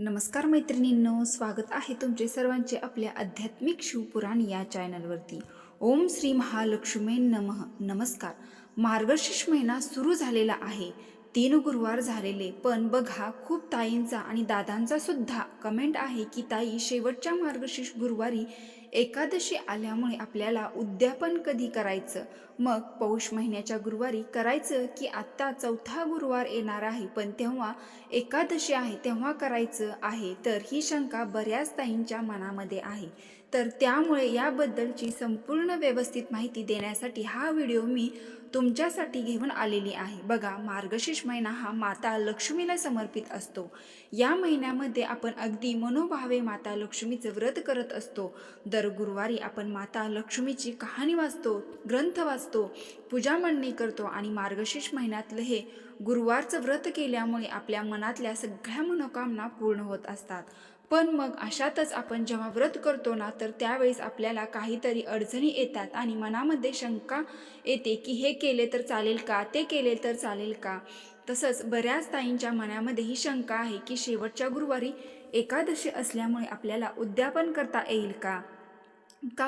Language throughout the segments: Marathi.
नमस्कार मैत्रिणींनो, स्वागत आहे तुमचे सर्वांचे आपल्या आध्यात्मिक शिवपुराण या चॅनलवरती। ओम श्री महालक्ष्मी नमः। नमस्कार। मार्गशीर्ष महिना सुरू झालेला आहे। 3 गुरुवार झालेले, पण बघा खूप ताईंचा आणि दादांचा सुद्धा कमेंट आहे की ताई, शेवटच्या मार्गशीर्ष गुरुवारी एकादशी आल्यामुळे आपल्याला उद्यापन कधी करायचं? मग पौष महिन्याच्या गुरुवारी करायचं की आत्ता चौथा गुरुवार येणार आहे पण तेव्हा एकादशी आहे तेव्हा करायचं आहे? तर ही शंका बऱ्याच ताईंच्या मनामध्ये आहे। तर त्यामुळे याबद्दलची संपूर्ण व्यवस्थित माहिती देण्यासाठी हा व्हिडिओ मी तुमच्यासाठी घेऊन आलेली आहे। बघा, मार्गशीर्ष महिना हा माता लक्ष्मीला समर्पित असतो। या महिन्यामध्ये आपण अगदी मनोभावे माता लक्ष्मीचं व्रत करत असतो। दर गुरुवारी आपण माता लक्ष्मीची कहाणी वाचतो, ग्रंथ वाचतो, पूजा मांडणी करतो आणि मार्गशीर्ष महिन्यातलं हे गुरुवारचं व्रत केल्यामुळे आपल्या मनातल्या सगळ्या मनोकामना पूर्ण होत असतात। पण मग अशातच आपण जेव्हा व्रत करतो ना, तर त्यावेळेस आपल्याला काहीतरी अडचणी येतात आणि मनामध्ये शंका येते की हे केले तर चालेल का, ते केले तर चालेल का? तसंच बऱ्याच ताईंच्या मनामध्ये ही शंका आहे की शेवटच्या गुरुवारी एकादशी असल्यामुळे आपल्याला उद्यापन करता येईल का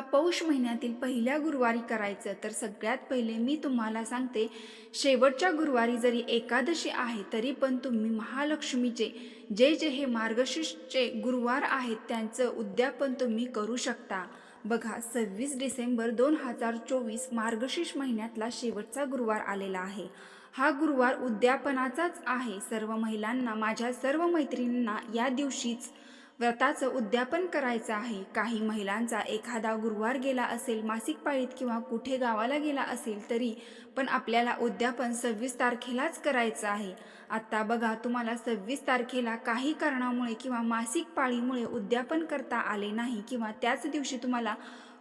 पौष महिन्यातील पहिल्या गुरुवारी करायचं? तर सगळ्यात पहिले मी तुम्हाला सांगते, शेवटच्या गुरुवारी जरी एकादशी आहे तरी पण तुम्ही महालक्ष्मीचे जे जे हे मार्गशीर्षचे गुरुवार आहेत त्यांचं उद्यापन तुम्ही करू शकता। बघा, 26 डिसेंबर 2024 मार्गशीर्ष महिन्यातला शेवटचा गुरुवार आलेला आहे। हा गुरुवार उद्यापनाचाच आहे। सर्व महिलांना, माझ्या सर्व मैत्रिणींना या दिवशीच व्रताचं उद्यापन करायचं आहे। काही महिलांचा एखादा गुरुवार गेला असेल मासिक पाळीत किंवा कुठे गावाला गेला असेल तरी पण आपल्याला उद्यापन 26 तारखेलाच करायचं आहे। आता बघा, तुम्हाला 26 तारखेला काही कारणामुळे किंवा मासिक पाळीमुळे उद्यापन करता आले नाही किंवा त्याच दिवशी तुम्हाला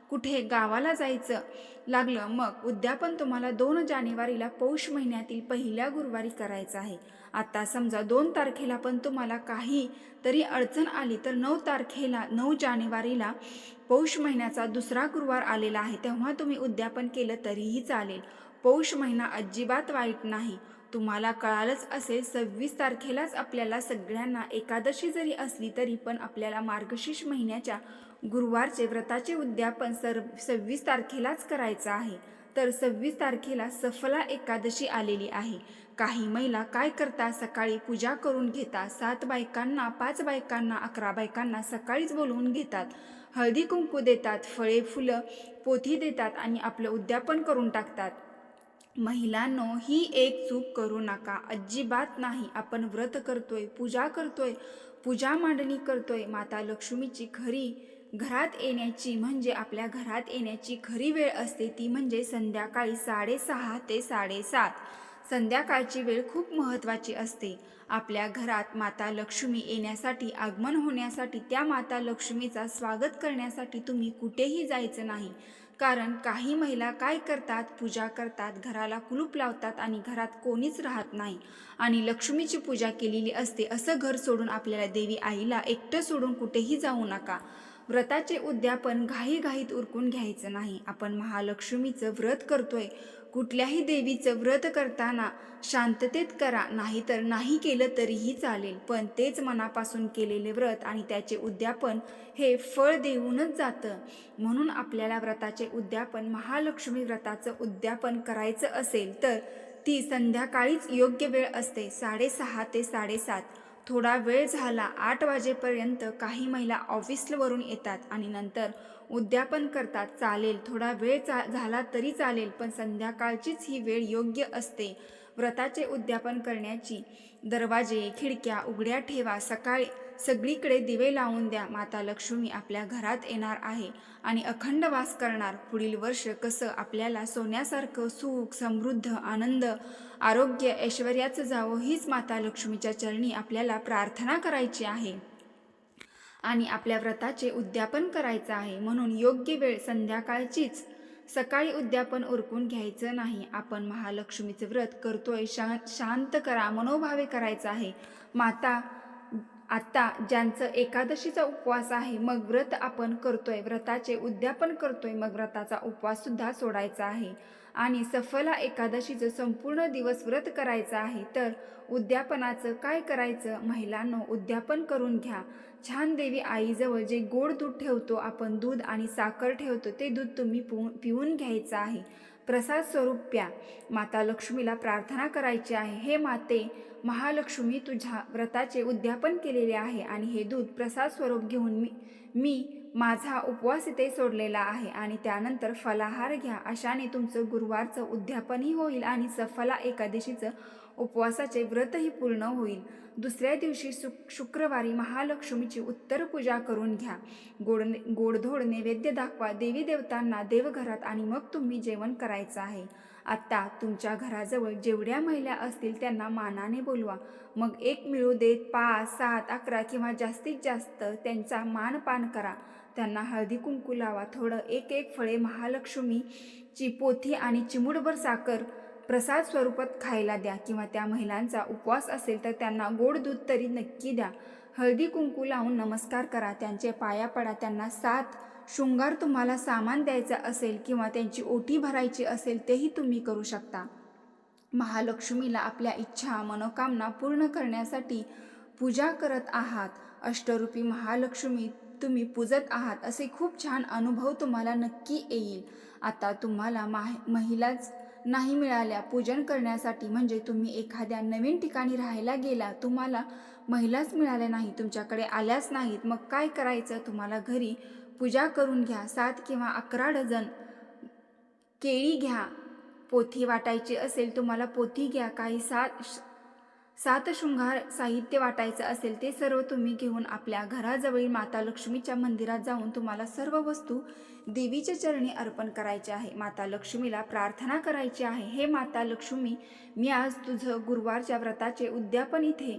कुठे गावाला जायचं लागलं, मग उद्यापन तुम्हाला 2 जानेवारीला पौष महिन्यातील पहिल्या गुरुवारी करायचं आहे। आता समजा 2 तारखेला पण तुम्हाला काही तरी अडचण आली तर 9 जानेवारीला पौष महिन्याचा दुसरा गुरुवार आलेला आहे, तेव्हा तुम्ही उद्यापन केलं तरीही चालेल। पौष महिना अजिबात वाईट नाही। तुम्हाला कळालंच असेल, 26 तारखेलाच आपल्याला सगळ्यांना एकादशी जरी असली तरी पण आपल्याला मार्गशीर्ष महिन्याच्या गुरुवारचे व्रताचे उद्यापन 26 तारखेलाच करायचं आहे। तर 26 तारखेला सफला एकादशी आलेली आहे। काही महिला काय करतात, सकाळी पूजा करून घेतात। 7 बायकांना, 5 बायकांना, 11 बायकांना सकाळीच बोलवून घेतात, हळदी कुंकू देतात, फळे फुलं पोथी देतात आणि आपलं उद्यापन करून टाकतात। महिलांनो, ही एक चूक करू नका, अजिबात नाही। आपण व्रत करतोय, पूजा करतोय, पूजा मांडणी करतोय, माता लक्ष्मीची खरी घरात येण्याची म्हणजे आपल्या घरात येण्याची खरी वेळ असते ती म्हणजे संध्याकाळी 6:30 ते 7:30। संध्याकाळची वेळ खूप महत्त्वाची असते। आपल्या घरात माता लक्ष्मी येण्यासाठी, आगमन होण्यासाठी, त्या माता लक्ष्मीचा स्वागत करण्यासाठी तुम्ही कुठेही जायचं नाही। कारण काही महिला काय करतात, पूजा करतात, घराला कुलूप लावतात आणि घरात कोणीच राहत नाही आणि लक्ष्मीची पूजा केलेली असते। असं घर सोडून आपल्याला देवी आईला एकटं सोडून कुठेही जाऊ नका। व्रताचे उद्यापन घाईघाईत उरकून घ्यायचं नाही। आपण महालक्ष्मीचं व्रत करतोय, कुठल्याही देवीचं व्रत करताना शांततेत करा, नाहीतर नाही केलं तरीही चालेल, पण तेच मनापासून केलेले व्रत आणि त्याचे उद्यापन हे फळ देऊनच जातं। म्हणून आपल्याला व्रताचे उद्यापन, महालक्ष्मी व्रताचं उद्यापन करायचं असेल तर ती संध्याकाळीच योग्य वेळ असते, 6:30 ते 7:30। थोडा वेळ झाला 8 वाजेपर्यंत काही महिला ऑफिसवरून येतात आणि नंतर उद्यापन करतात, चालेल, थोडा वेळ झाला तरी चालेल, पण संध्याकाळचीच ही वेळ योग्य असते व्रताचे उद्यापन करण्याची। दरवाजे खिडक्या उघड्या ठेवा, सकाळी सगळीकडे दिवे लावून द्या। माता लक्ष्मी आपल्या घरात येणार आहे आणि अखंड वास करणार। पुढील वर्ष कसं आपल्याला सोन्यासारखं सुख, समृद्ध, आनंद, आरोग्य, ऐश्वर्याचं जावं हीच माता लक्ष्मीच्या चरणी आपल्याला प्रार्थना करायची आहे आणि आपल्या व्रताचे उद्यापन करायचं आहे। म्हणून योग्य वेळ संध्याकाळचीच, सकाळी उद्यापन उरकून घ्यायचं नाही। आपण महालक्ष्मीचे व्रत करतोय, शांत करा, मनोभावे करायचं आहे। आता ज्यांचं एकादशीचा उपवास आहे, मग व्रत आपण करतोय, व्रताचे उद्यापन करतोय, मग व्रताचा उपवास सुद्धा सोडायचा आहे। आणि सफला एकादशीचं संपूर्ण दिवस व्रत करायचं आहे. तर उद्यापनाचं काय करायचं? महिलांनो, उद्यापन करून घ्या. छान देवी आईजवळ जे गोड दूध ठेवतो आपण, दूध आणि साखर ठेवतो, ते दूध तुम्ही पिऊन घ्यायचं आहे. प्रसाद स्वरूप प्या. माता लक्ष्मीला प्रार्थना करायची आहे, हे माते महालक्ष्मी, तुझ्या व्रताचे उद्यापन केलेले आहे आणि हे दूध प्रसाद स्वरूप घेऊन मी माझा उपवास इथे सोडलेला आहे आणि त्यानंतर फलाहार घ्या. अशाने तुमचं गुरुवारचं उद्यापनही होईल आणि सफला एकादशीचं उपवासाचे व्रतही पूर्ण होईल. दुसऱ्या दिवशी शुक्रवारी महालक्ष्मीची उत्तर पूजा करून घ्या. गोडधोड नैवेद्य दाखवा देवी देवतांना देवघरात आणि मग तुम्ही जेवण करायचं आहे. आत्ता तुमच्या घराजवळ जेवढ्या महिला असतील त्यांना मानाने बोलवा. मग एक मिळू देत 5, 7, 11 किंवा जास्तीत जास्त त्यांचा मानपान करा. त्यांना हळदी कुंकू लावा. थोडं एक फळे, महालक्ष्मीची पोथी आणि चिमूटभर साखर प्रसाद स्वरूपात खायला द्या. किंवा त्या महिलांचा उपवास असेल तर त्यांना गोड दूध तरी नक्की द्या. हळदी कुंकू लावून नमस्कार करा, त्यांचे पाया पडा. त्यांना 7 शृंगार तुम्हाला सामान द्यायचं असेल किंवा त्यांची ओटी भरायची असेल तेही तुम्ही करू शकता. महालक्ष्मीला आपल्या इच्छा मनोकामना पूर्ण करण्यासाठी पूजा करत आहात. अष्टरूपी महालक्ष्मी तुम्ही पूजत आहात असे खूप छान अनुभव तुम्हाला नक्की येईल. आता तुम्हाला महिलाच नाही मिळाल्या पूजन करण्यासाठी, म्हणजे तुम्ही एखाद्या नवीन ठिकाणी राहायला गेला, तुम्हाला महिलाच मिळाल्या नाही, तुमच्याकडे आल्याच नाहीत, मग काय करायचं? तुम्हाला घरी पूजा करून घ्या. 7 किंवा 11 डझन केळी घ्या. पोथी वाटायची असेल तुम्हाला पोथी घ्या. काही 7 शृंगार साहित्य वाटायचं असेल ते सर्व तुम्ही घेऊन आपल्या घराजवळील माता लक्ष्मीच्या मंदिरात जाऊन तुम्हाला सर्व वस्तू देवीच्या चरणी अर्पण करायचे आहे. माता लक्ष्मीला प्रार्थना करायची आहे, हे माता लक्ष्मी, मी आज तुझं गुरुवारच्या व्रताचे उद्यापन इथे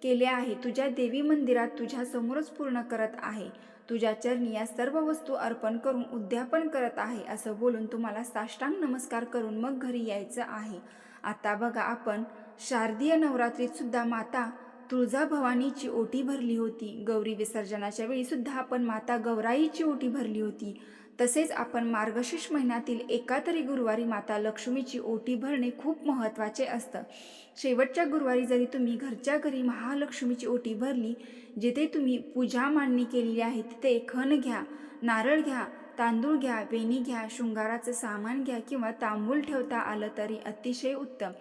केले आहे. तुझ्या देवी मंदिरात तुझ्या समोरच पूर्ण करत आहे. तुझ्या चरणी या सर्व वस्तू अर्पण करून उद्यापन करत आहे. असं बोलून तुम्हाला साष्टांग नमस्कार करून मग घरी यायचं आहे. आता बघा, आपण शारदीय नवरात्रीत सुद्धा माता तुळजाभवानीची ओटी भरली होती. गौरी विसर्जनाच्या वेळी सुद्धा आपण माता गौराईची ओटी भरली होती. तसेच आपण मार्गशीर्ष महिन्यातील एका तरी गुरुवारी माता लक्ष्मीची ओटी भरणे खूप महत्त्वाचे असतं. शेवटच्या गुरुवारी जरी तुम्ही घरच्या घरी महालक्ष्मीची ओटी भरली, जिथे तुम्ही पूजा मांडणी केलेली आहे तिथे खण घ्या, नारळ घ्या, तांदूळ घ्या, वेणी घ्या, शृंगाराचं सामान घ्या किंवा तांबूल ठेवता आलं तरी अतिशय उत्तम.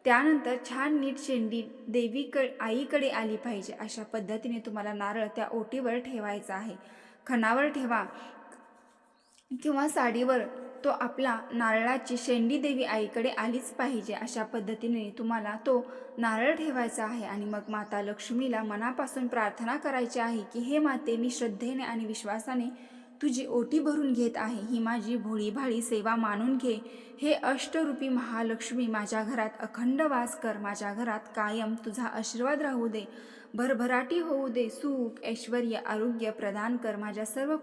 त्यानंतर छान नीट शेंडी आईकडे आली पाहिजे. अशा पद्धतीने तुम्हाला नारळ त्या ओटीवर ठेवायचा आहे. खणावर ठेवा किंवा साडीवर तो आपला नारळाची शेंडी देवी आईकडे आलीच पाहिजे. अशा पद्धतीने तुम्हाला तो नारळ ठेवायचा आहे आणि मग माता लक्ष्मीला मनापासून प्रार्थना करायची आहे की हे माते, मी श्रद्धेने आणि विश्वासाने तुझी ओटी भरून घेत आहे. ही माझी भोळी भाळी सेवा मानून घे. हे अष्टरूपी महालक्ष्मी, माझ्या घरात अखंड वास कर. माझ्या घरात कायम तुझा आशीर्वाद राहू दे. भरभराटी होऊ दे. सुख, ऐश्वर्य, आरोग्य प्रदान कर. माझ्या सर्व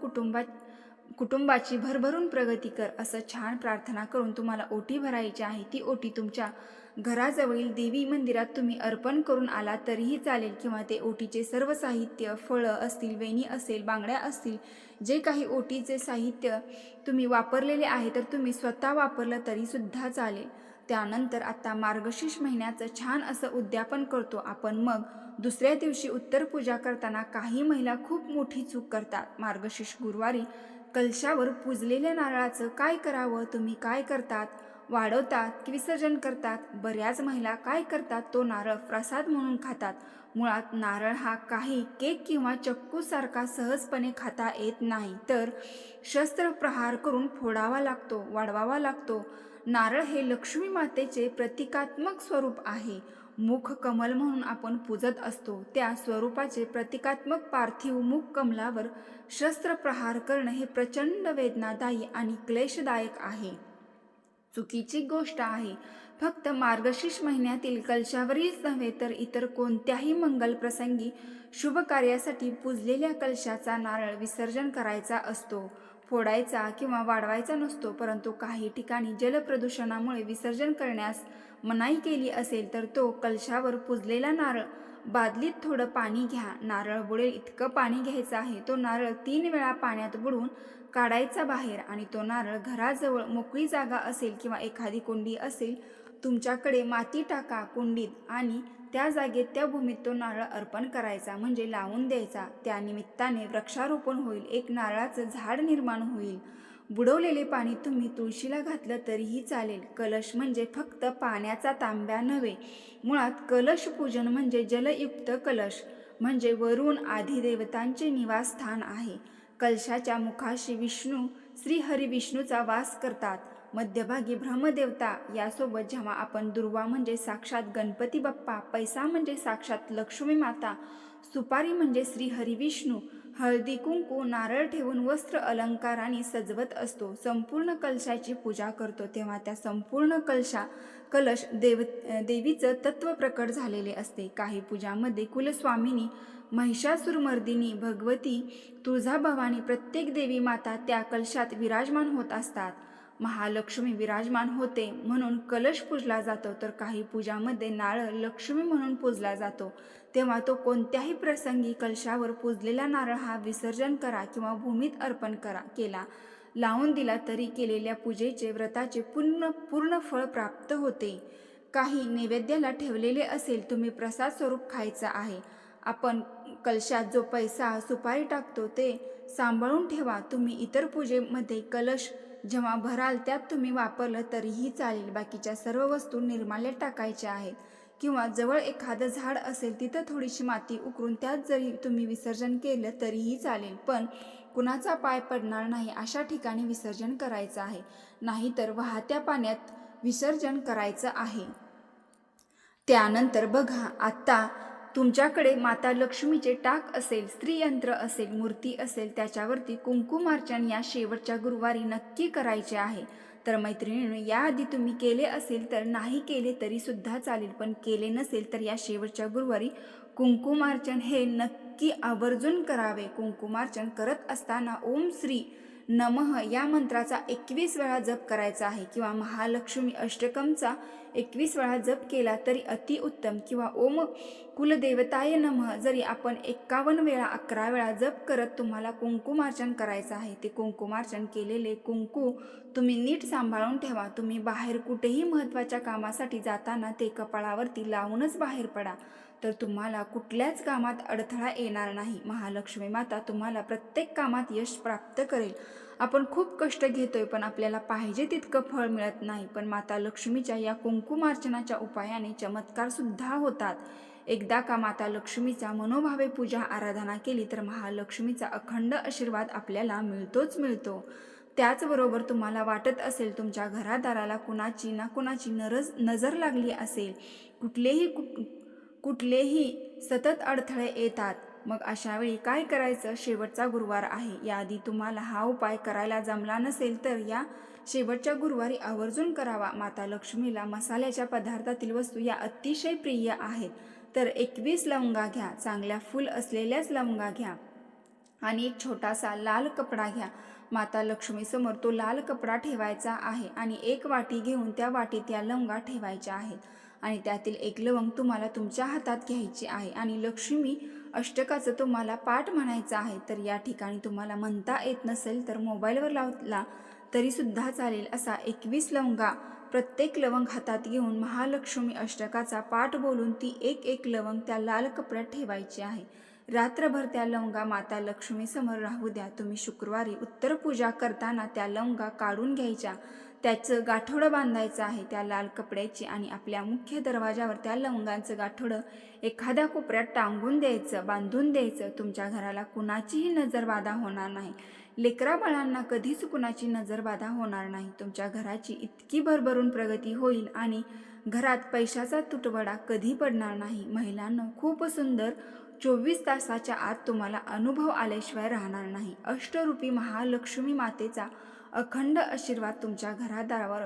कुटुंबाची भरभरून प्रगती कर. असं छान प्रार्थना करून तुम्हाला ओटी भरायची आहे. ती ओटी तुमच्या घराजवळील देवी मंदिरात तुम्ही अर्पण करून आला तरीही चालेल किंवा ते ओटीचे सर्व साहित्य, फळं असतील, वेणी असेल, बांगड्या असतील, जे काही ओटीचे साहित्य तुम्ही वापरलेले आहे तर तुम्ही स्वतः वापरलं तरीसुद्धा चालेल. त्यानंतर आता मार्गशीर्ष महिन्याचं छान असं उद्यापन करतो आपण. मग दुसऱ्या दिवशी उत्तर पूजा करताना काही महिला खूप मोठी चूक करतात. मार्गशीर्ष गुरुवारी कलशावर पूजलेल्या नारळाचं काय करावं? तुम्ही काय करतात? वाढवतात की विसर्जन करतात? बऱ्याच महिला काय करतात, तो नारळ प्रसाद म्हणून खातात. मुळात नारळ हा काही केक किंवा चक्कूसारखा सहजपणे खाता येत नाही, तर शस्त्रप्रहार करून फोडावा लागतो, वाढवावा लागतो. नारळ हे लक्ष्मी मातेचे प्रतिकात्मक स्वरूप आहे. मुख कमल म्हणून आपण पूजत असतो, त्या स्वरूपाचे प्रतिकात्मक पार्थिव मुख कमलावर शस्त्रप्रहार करणं हे प्रचंड वेदनादायी आणि क्लेशदायक आहे. चुकीची गोष्ट आहे. फक्त मार्गशीर्ष महिन्यातील कलशावरील नव्हे तर इतर कोणत्याही मंगल प्रसंगी शुभ कार्यासाठी पूजलेल्या कलशाचा नारळ विसर्जन करायचा असतो, फोडायचा किंवा वाढवायचा नसतो. परंतु काही ठिकाणी जलप्रदूषणामुळे विसर्जन करण्यास मनाई केली असेल तर तो कलशावर पूजलेला नारळ बादलीत थोडं पाणी घ्या, नारळ बुडेल इतकं पाणी घ्यायचं आहे. तो नारळ 3 वेळा पाण्यात बुडवून काढायचा बाहेर आणि तो नारळ घराजवळ मोकळी जागा असेल किंवा एखादी कुंडी असेल, तुमच्याकडे माती टाका कुंडीत आणि त्या जागेत त्या भूमीत तो नारळ अर्पण करायचा, म्हणजे लावून द्यायचा. त्या निमित्ताने वृक्षारोपण होईल, एक नारळाचं झाड निर्माण होईल. बुडवलेले पाणी तुम्ही तुळशीला घातलं तरीही चालेल. कलश म्हणजे फक्त पाण्याचा तांब्या नव्हे. मुळात कलश पूजन म्हणजे जलयुक्त कलश, म्हणजे वरून आधिदेवतांचे निवासस्थान आहे. कलशाच्या मुखाशी विष्णू, श्रीहरी विष्णूचा वास करतात. मध्यभागी ब्रह्मदेवता. यासोबत जेव्हा आपण दुर्वा म्हणजे साक्षात गणपती बाप्पा, पैसा म्हणजे साक्षात लक्ष्मी माता, सुपारी म्हणजे श्रीहरी विष्णू, हळदी कुंकू नारळ ठेवून वस्त्र अलंकाराने सजवत असतो, संपूर्ण कलशाची पूजा करतो, तेव्हा त्या संपूर्ण कलश देवीचं तत्व प्रकट झालेले असते. काही पूजामध्ये कुलस्वामिनी, महिषासुरमर्दिनी, भगवती, तुळजाभवानी प्रत्येक देवी माता त्या कलशात विराजमान होत असतात. महालक्ष्मी विराजमान होते म्हणून कलश पूजला जातो, तर काही पूजामध्ये नारळ लक्ष्मी म्हणून पूजला जातो. तेव्हा तो कोणत्याही प्रसंगी कलशावर पूजलेला नारळ हा विसर्जन करा किंवा भूमीत अर्पण केला, लावून दिला तरी केलेल्या पूजेचे व्रताचे पूर्ण फळ प्राप्त होते. काही नैवेद्याला ठेवलेले असेल, तुम्ही प्रसाद स्वरूप खायचा आहे. आपण कलशात जो पैसा सुपारी टाकतो ते सांभाळून ठेवा. तुम्ही इतर पूजेमध्ये कलश जेव्हा भराल त्यात तुम्ही वापरलं तरीही चालेल. बाकीच्या सर्व वस्तू निर्माल्यात टाकायच्या आहेत किंवा जवळ एखादं झाड असेल तिथं थोडीशी माती उकरून त्यात जरी तुम्ही विसर्जन केलं तरीही चालेल, पण कुणाचा पाय पडणार नाही अशा ठिकाणी विसर्जन करायचं आहे, नाहीतर वाहत्या पाण्यात विसर्जन करायचं आहे. त्यानंतर बघा, आता तुमच्याकडे माता लक्ष्मीचे टाक असेल, स्त्रीयंत्र असेल, मूर्ती असेल, त्याच्यावरती कुंकुमार्चन या शेवटच्या गुरुवारी नक्की करायचे आहे. तर मैत्रिणींनो, याआधी तुम्ही केले असेल तर नाही केले तरी सुद्धा चालेल, पण केले नसेल तर या शेवटच्या गुरुवारी कुंकुमार्चन हे नक्की आवर्जून करावे. कुंकुमार्चन करत असताना ओम श्री नमः या मंत्राचा 21 वेळा जप करायचा आहे किंवा महालक्ष्मी अष्टकमचा 21 वेळा जप केला तरी अतिउत्तम, किंवा ओम कुलदेवताय नमः जरी आपण 51 वेळा 11 वेळा जप करत तुम्हाला कुंकुमार्चन करायचं आहे. ते कुंकुमार्चन केलेले कुंकू तुम्ही नीट सांभाळून ठेवा. तुम्ही बाहेर कुठेही महत्त्वाच्या कामासाठी जाताना ते कपाळावरती लावूनच बाहेर पडा, तर तुम्हाला कुठल्याच कामात अडथळा येणार नाही. महालक्ष्मी माता तुम्हाला प्रत्येक कामात यश प्राप्त करेल. आपण खूप कष्ट घेतोय पण आपल्याला पाहिजे तितकं फळ मिळत नाही, पण माता लक्ष्मीच्या या कुंकुमार्चनाच्या उपायाने चमत्कार सुद्धा होतात. एकदा का माता लक्ष्मीचा मनोभावे पूजा आराधना केली तर महालक्ष्मीचा अखंड आशीर्वाद आपल्याला मिळतोच मिळतो. त्याचबरोबर तुम्हाला वाटत असेल तुमच्या घरादाराला कुणाची ना कुणाची नजर लागली असेल, कुठलेही सतत अडथळे येतात, मग अशा वेळी काय करायचं? शेवटचा गुरुवार आहे, याआधी तुम्हाला हा उपाय करायला जमला नसेल तर या शेवटच्या गुरुवारी आवर्जून करावा. माता लक्ष्मीला मसाल्याच्या पदार्थातील वस्तू या अतिशय प्रिय आहेत, तर 21 लवंगा घ्या, चांगल्या फूल असलेल्याच लवंगा घ्या आणि एक छोटासा लाल कपडा घ्या. माता लक्ष्मीसमोर तो लाल कपडा ठेवायचा आहे आणि एक वाटी घेऊन त्या वाटीत या लवंगा ठेवायच्या आहेत आणि त्यातील एक लवंग तुम्हाला तुमच्या हातात घ्यायची आहे आणि लक्ष्मी अष्टकाचं तुम्हाला पाठ म्हणायचं आहे. तर या ठिकाणी तुम्हाला म्हणता येत नसेल तर मोबाईलवर लावला तरी सुद्धा चालेल. असा 21 लवंगा प्रत्येक लवंग हातात घेऊन महालक्ष्मी अष्टकाचा पाठ बोलून ती एक लवंग त्या लाल कपड्यात ठेवायची आहे. रात्रभर त्या लवंगा माता लक्ष्मी समोर राहू द्या. तुम्ही शुक्रवारी उत्तर पूजा करताना त्या लवंगा काढून घ्यायच्या, त्याचं गाठोडं बांधायचं आहे त्या लाल कपड्याची आणि आपल्या मुख्य दरवाजावर त्या लवंगांचं गाठोडं एखाद्या कोपऱ्यात टांगून द्यायचं, बांधून द्यायचं. तुमच्या घराला कुणाचीही नजरबाधा होणार नाही, लेकरा बाळांना कधीच कुणाची नजरबाधा होणार नाही. तुमच्या घराची इतकी भरभरून प्रगती होईल आणि घरात पैशाचा तुटवडा कधी पडणार नाही. महिलांनो, खूप सुंदर 24 तासाच्या आत तुम्हाला अनुभव आल्याशिवाय राहणार नाही. अष्टरूपी महालक्ष्मी मातेचा अखंड आशीर्वाद तुमच्या घरादारावर,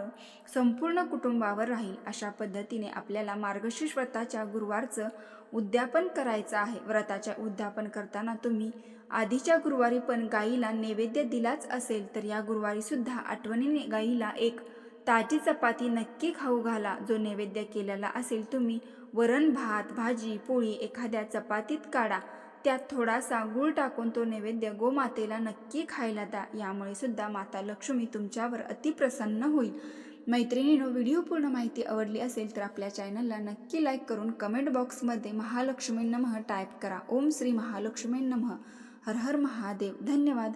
संपूर्ण कुटुंबावर राहील. अशा पद्धतीने आपल्याला मार्गशीर्ष व्रताच्या गुरुवारचं उद्यापन करायचं आहे. व्रताच्या उद्यापन करताना तुम्ही आधीच्या गुरुवारी पण गाईला नैवेद्य दिलाच असेल तर या गुरुवारी सुद्धा आठवणीने गाईला एक ताजी चपाती नक्की खाऊ घाला. जो नैवेद्य केलेला असेल तुम्ही वरण भात भाजी पोळी एखाद्या चपातीत काढा, त्यात थोडासा गूळ टाकून तो नैवेद्य गोमातेला नक्की खायला द्या. यामुळे सुद्धा माता लक्ष्मी तुमच्यावर अतिप्रसन्न होईल. मैत्रिणींनो, व्हिडिओ पूर्ण माहिती आवडली असेल तर आपल्या चॅनलला नक्की लाईक करून कमेंट बॉक्समध्ये महालक्ष्मी नमः टाईप करा. ओम श्री महालक्ष्मी नमः. हर हर महादेव. धन्यवाद.